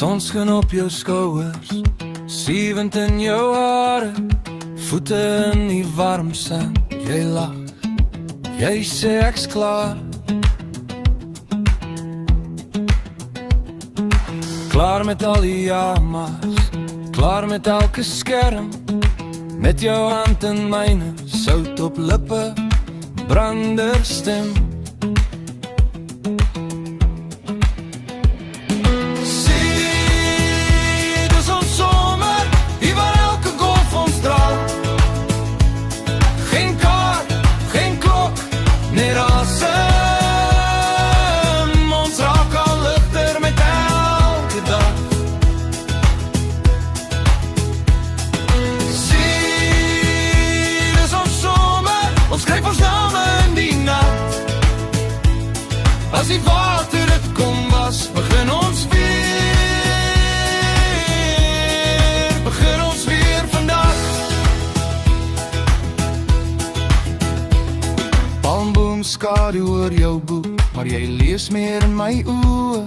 Son skyn op jou skouers, siewend in jou hare, voete in die warm sand. Jy lag, jy sê ek's klaar. Klaar met al die jamas, klaar met elke skerm, met jou hand in myne, sout op lippe, brander stem. As die water het kom was, begin ons weer vandag. Palmboom skadu oor jou boek, maar jy lees meer in my oë.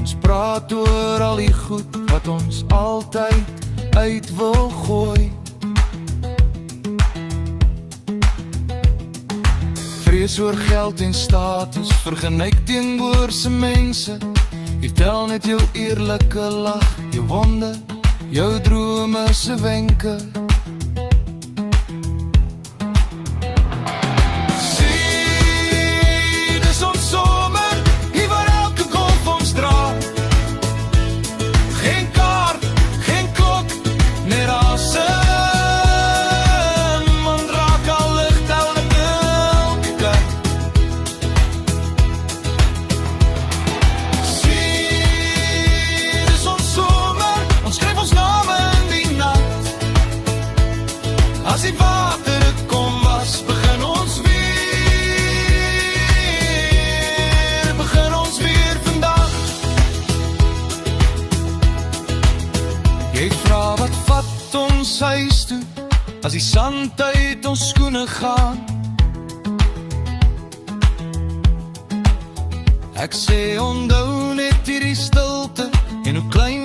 Ons praat oor al die goed, wat ons altyd uit wil gooi. Vrees oor geld en status, vergenyk teenoor se mense. Jy tel net jou eerlike lag, jou wonde, jou drome se wenke. Sien, dis ons somer, hier waar elke golf ons dra. Geen kaart, geen klok, net asem. As die water het kom was, begin ons weer vandag. Jy vra wat vat ons huis toe, as die sand uit ons skoene gaan. Ek sê onthou net hierdie stilte, en hoe klein